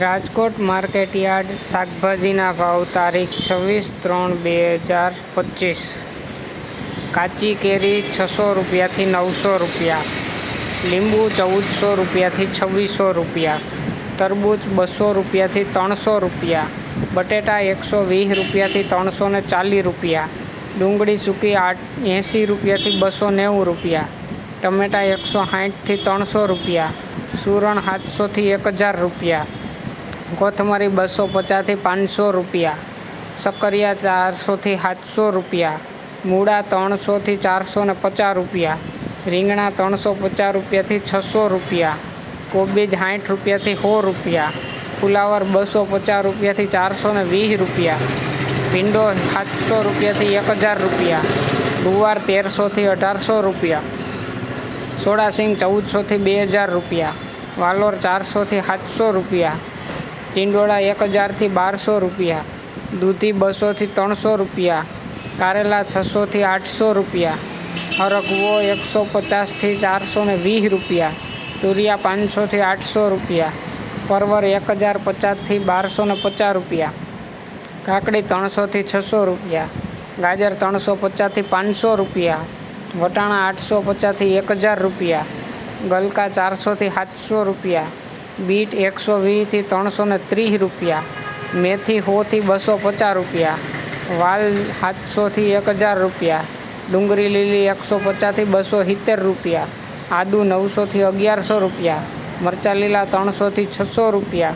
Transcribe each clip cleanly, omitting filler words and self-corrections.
Rajkot market yard શાકભાજીના ભાવ તારીખ 26/3/2025। કાચી કેરી 600 રૂપિયાથી 900 રૂપિયા, લીંબુ 1400 રૂપિયાથી 2600 રૂપિયા, તરબૂચ 200 રૂપિયાથી 300 રૂપિયા, બટેટા 120 રૂપિયાથી 340 રૂપિયા, ડુંગળી સૂકી 80 રૂપિયાથી 290 રૂપિયા, ટમેટા 160થી 300 રૂપિયા, સૂરણ 700થી 1000 રૂપિયા, કોથમરી 250થી 500 રૂપિયા, શક્કરિયા 400થી 700 રૂપિયા, મૂળા 300થી 450 રૂપિયા, રીંગણા 350 રૂપિયાથી 600 રૂપિયા, કોબીજ 60 રૂપિયાથી 100 રૂપિયા, ફુલાવર 250 રૂપિયાથી 420 રૂપિયા, ભીંડો 700 રૂપિયાથી 1000 રૂપિયા, ગુવાર 1300થી 1800 રૂપિયા, સોડાસિંગ 1400થી 2000 રૂપિયા, વાલોર 400થી 700 રૂપિયા, ટીંડોળા 1000થી 1200 રૂપિયા, દૂધી 200થી 300 રૂપિયા, કારેલા 600થી 800 રૂપિયા, હરગવો 150થી 420 રૂપિયા, તુરિયા 500થી 800 રૂપિયા, પરવર 1050થી 1250 રૂપિયા, કાકડી 300થી 600 રૂપિયા, ગાજર 350થી 500 રૂપિયા, વટાણા 850થી 1000 રૂપિયા, ગલકા 400થી 700 રૂપિયા, બીટ 120થી 330 રૂપિયા, મેથી 100થી 250 રૂપિયા, વાલ 700થી 1000 રૂપિયા, ડુંગળી લીલી 150થી 270 રૂપિયા, આદુ 900થી 1100 રૂપિયા, મરચાં લીલા 300થી 600 રૂપિયા,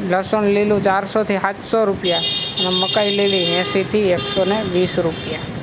લસણ લીલું 400થી 700 રૂપિયા અને મકાઈ લીલી 80થી 120 રૂપિયા।